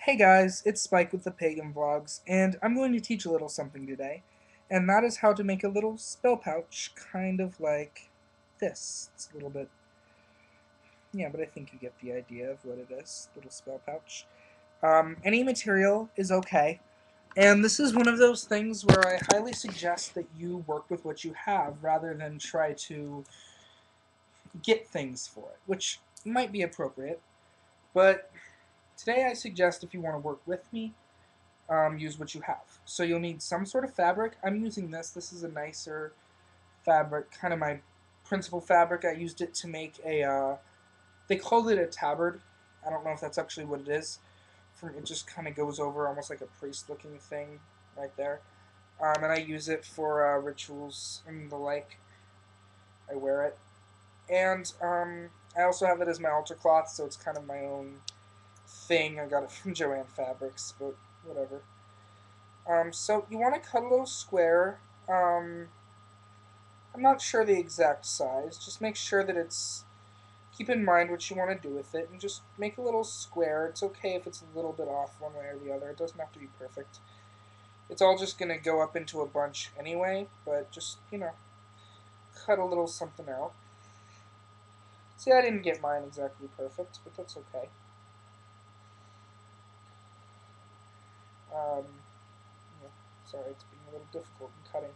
Hey guys, it's Spike with ThePaganVlogs, and I'm going to teach a little something today, and that is how to make a little spell pouch, kind of like this. It's a little bit, yeah, but I think you get the idea of what it is, little spell pouch. Any material is okay, and this is one of those things where I highly suggest that you work with what you have rather than try to get things for it, which might be appropriate, but today I suggest if you want to work with me, use what you have. So you'll need some sort of fabric. I'm using this. This is a nicer fabric, kind of my principal fabric. I used it to make they called it a tabard. I don't know if that's actually what it is. It just kind of goes over almost like a priest-looking thing right there. And I use it for rituals and the like. I wear it. And I also have it as my altar cloth, so it's kind of my own thing. I got it from Joanne Fabrics, but whatever. So you want to cut a little square. Um, I'm not sure the exact size. Just make sure that it's. Keep in mind what you want to do with it, and just make a little square. It's okay if it's a little bit off one way or the other. It doesn't have to be perfect. It's all just going to go up into a bunch anyway, but just, cut a little something out. See, I didn't get mine exactly perfect, but that's okay. Um, yeah, sorry, it's being a little difficult in cutting.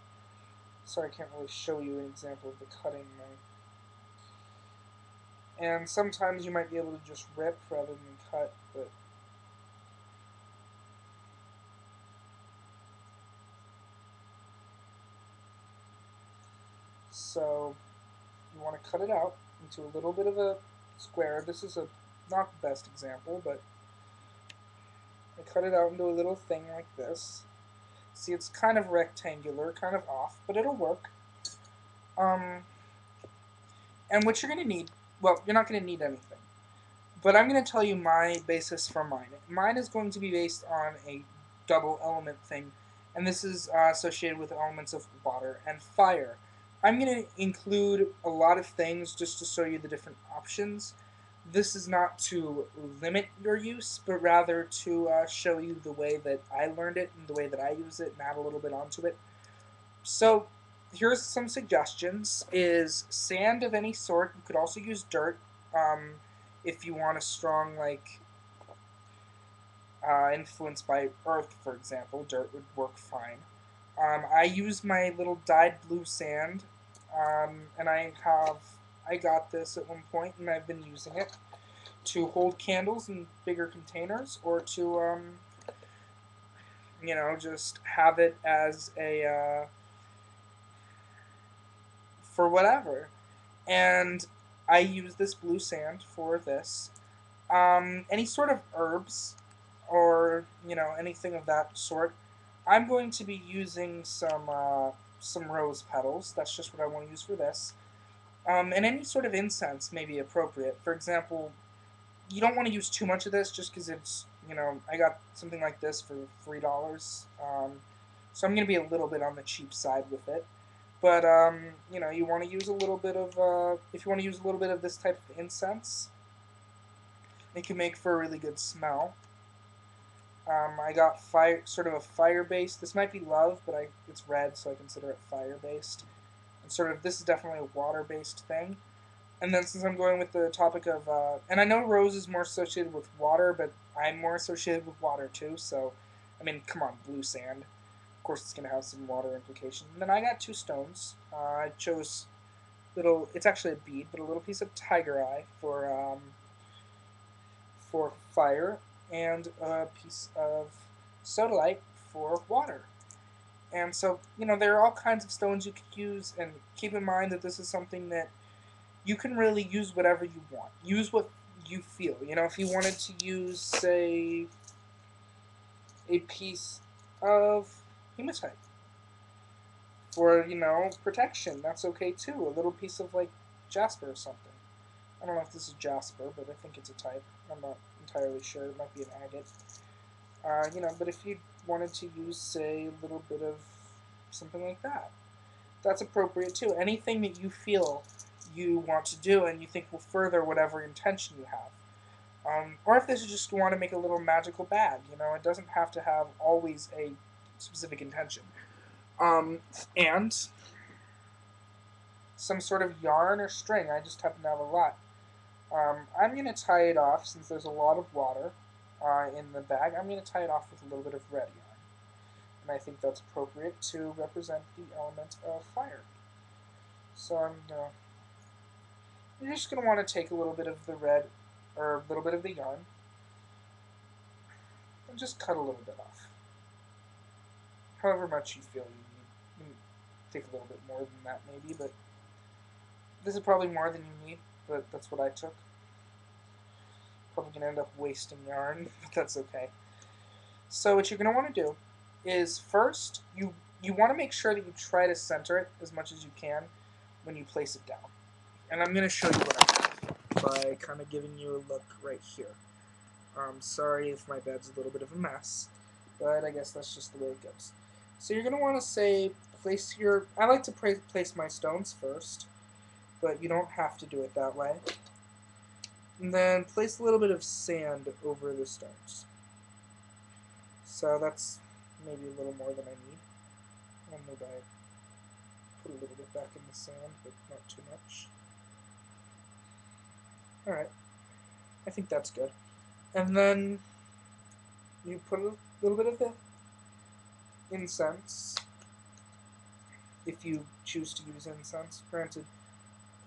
Sorry, I can't really show you an example of the cutting. And sometimes you might be able to just rip rather than cut, but so you want to cut it out into a little bit of a square. This is not the best example, but I cut it out into a little thing like this. See, it's kind of rectangular, kind of off, but it'll work. Um, and what you're going to need, well, you're not going to need anything. But I'm going to tell you my basis for mine. Mine is going to be based on a double element thing, and this is associated with elements of water and fire. I'm going to include a lot of things just to show you the different options. This is not to limit your use, but rather to show you the way that I learned it and the way that I use it and add a little bit onto it. So here's some suggestions: is sand of any sort. You could also use dirt. Um, if you want a strong influence by earth, for example, dirt would work fine. I use my little dyed blue sand, and I got this at one point, and I've been using it to hold candles in bigger containers, or to just have it as a for whatever. And I use this blue sand for this. Any sort of herbs or anything of that sort. I'm going to be using some rose petals. That's just what I want to use for this. And any sort of incense may be appropriate. For example, you don't want to use too much of this just because it's I got something like this for $3. So I'm going to be a little bit on the cheap side with it. But you want to use a little bit of if you want to use a little bit of this type of incense, it can make for a really good smell. I got sort of a fire based. This might be love, but it's red, so I consider it fire based. And sort of this is definitely a water based thing. And then since I'm going with the topic of, and I know rose is more associated with water, but I'm more associated with water too. So, I mean, come on, blue sand. Of course, it's gonna have some water implications. And then I got two stones. I chose little. It's actually a bead, but a little piece of tiger eye for fire, and a piece of sodalite for water. And so, there are all kinds of stones you could use, and keep in mind that this is something that you can really use whatever you want. Use what you feel. If you wanted to use, say, a piece of hematite for, protection, that's okay too. A little piece of, like, jasper or something. I don't know if this is jasper, but I think it's a type. I'm not entirely sure. It might be an agate. But if you wanted to use, say, a little bit of something like that, that's appropriate too. Anything that you feel you want to do and you think will further whatever intention you have. Or if this is just want to make a little magical bag, it doesn't have to have always a specific intention. And some sort of yarn or string. I just happen to have a lot. I'm going to tie it off since there's a lot of water in the bag. I'm going to tie it off with a little bit of red yarn. And I think that's appropriate to represent the element of fire. So you're just going to want to take a little bit of the red, or a little bit of the yarn, and just cut a little bit off. However much you feel you need. You take a little bit more than that maybe, but this is probably more than you need, but that's what I took. Probably going to end up wasting yarn, but that's okay. So what you're going to want to do is first, you want to make sure that you try to center it as much as you can when you place it down. And I'm going to show you what I have by kind of giving you a look right here. Sorry if my bed's a little bit of a mess, but I guess that's just the way it goes. So you're going to want to say, place your... I like to place my stones first, but you don't have to do it that way. And then place a little bit of sand over the stones. So that's maybe a little more than I need. And maybe I put a little bit back in the sand, but not too much. Alright, I think that's good. And then you put a little bit of the incense, if you choose to use incense. Granted,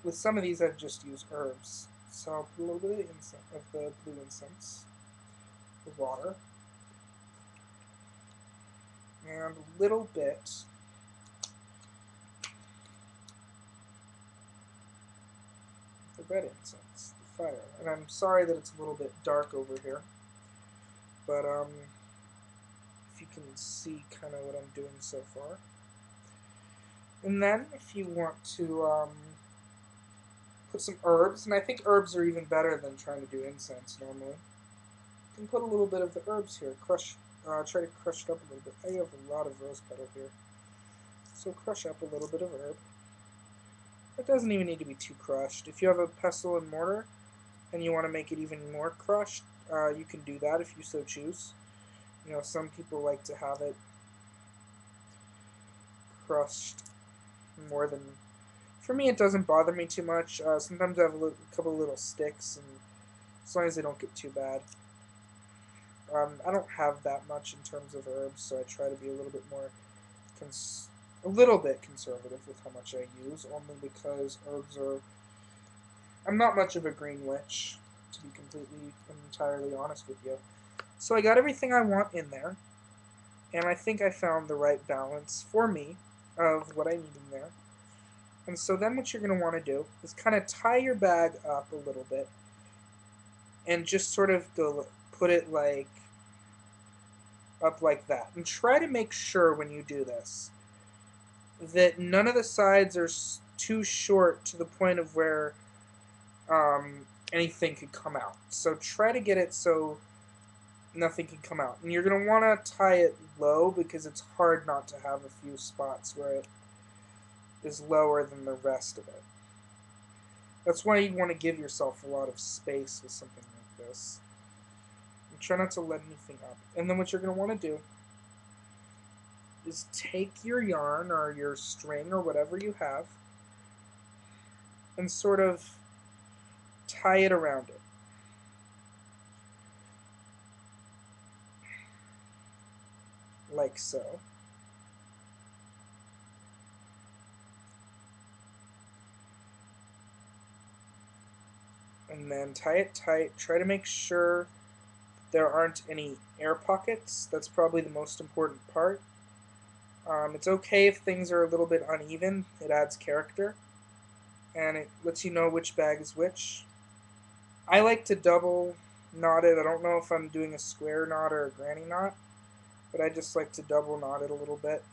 with some of these I'd just use herbs. So I'll put a little bit of the blue incense, the water, and a little bit of the red incense, the fire. And I'm sorry that it's a little bit dark over here, but if you can see kind of what I'm doing so far. And then if you want to put some herbs, and I think herbs are even better than trying to do incense normally. You can put a little bit of the herbs here. Try to crush it up a little bit. I have a lot of rose petal here. So crush up a little bit of herb. It doesn't even need to be too crushed. If you have a pestle and mortar and you want to make it even more crushed, you can do that if you so choose. Some people like to have it crushed more than... For me, it doesn't bother me too much. Sometimes I have a couple of little sticks, and as long as they don't get too bad. I don't have that much in terms of herbs, so I try to be a little bit more conservative with how much I use, only because herbs are... I'm not much of a green witch, to be completely and entirely honest with you. So I got everything I want in there, and I think I found the right balance for me of what I need in there. And so then what you're going to want to do is kind of tie your bag up a little bit and just sort of put it like up like that. And try to make sure when you do this that none of the sides are too short to the point of where anything could come out. So try to get it so nothing can come out. And you're going to want to tie it low because it's hard not to have a few spots where it is lower than the rest of it. That's why you want to give yourself a lot of space with something like this. And try not to let anything up. And then what you're going to want to do is take your yarn or your string or whatever you have and sort of tie it around it. Like so. And then tie it tight. Try to make sure there aren't any air pockets. That's probably the most important part. It's okay if things are a little bit uneven. It adds character. And it lets you know which bag is which. I like to double knot it. I don't know if I'm doing a square knot or a granny knot, but I just like to double knot it a little bit,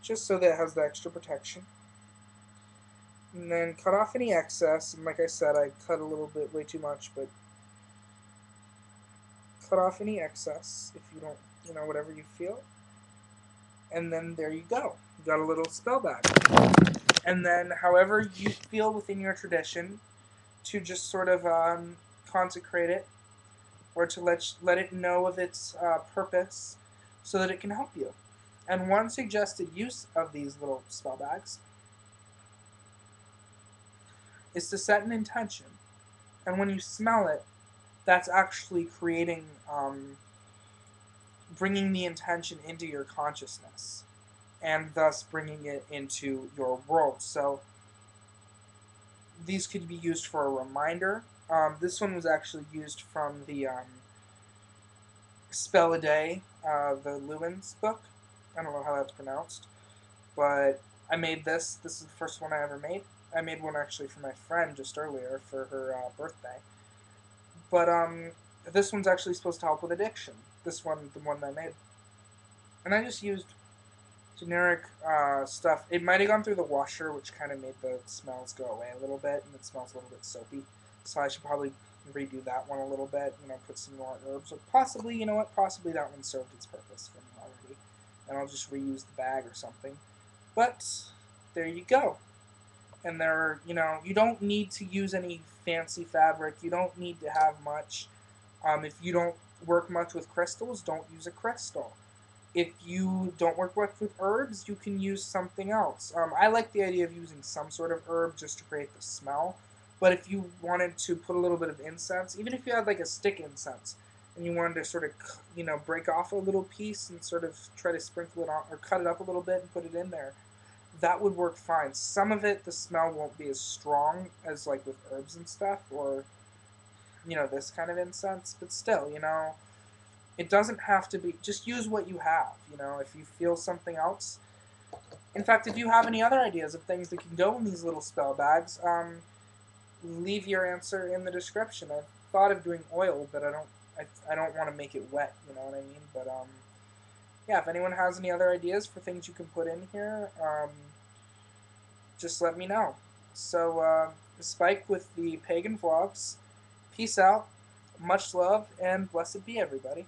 just so that it has the extra protection. And then cut off any excess, and like I said, I cut a little bit way too much, but cut off any excess if you don't, whatever you feel. And then there you go. You got a little spell bag. And then however you feel within your tradition to just sort of consecrate it or to let it know of its purpose so that it can help you. And one suggested use of these little spell bags is to set an intention. And when you smell it, that's actually creating, bringing the intention into your consciousness and thus bringing it into your world. So these could be used for a reminder. This one was actually used from the Spell a Day, the Lewin's book. I don't know how that's pronounced, but I made this. This is the first one I ever made. I made one actually for my friend just earlier for her birthday. But this one's actually supposed to help with addiction. This one, the one I made, and I just used generic stuff. It might have gone through the washer, which kind of made the smells go away a little bit, and it smells a little bit soapy. So I should probably redo that one a little bit. Put some more herbs, or possibly, you know what? Possibly that one served its purpose for me already, and I'll just reuse the bag or something. But there you go. And you don't need to use any fancy fabric. You don't need to have much. If you don't work much with crystals, don't use a crystal. If you don't work much with herbs, you can use something else. I like the idea of using some sort of herb just to create the smell. But if you wanted to put a little bit of incense, even if you had like a stick incense, and you wanted to sort of, break off a little piece and sort of try to sprinkle it on or cut it up a little bit and put it in there, that would work fine. Some of it, the smell won't be as strong as like with herbs and stuff, or this kind of incense. But still, it doesn't have to be. Just use what you have. If you feel something else. In fact, if you have any other ideas of things that can go in these little spell bags, leave your answer in the description. I've thought of doing oil, but I don't want to make it wet. You know what I mean? But yeah. If anyone has any other ideas for things you can put in here, just let me know. So, Spike with the Pagan Vlogs. Peace out. Much love, and blessed be everybody.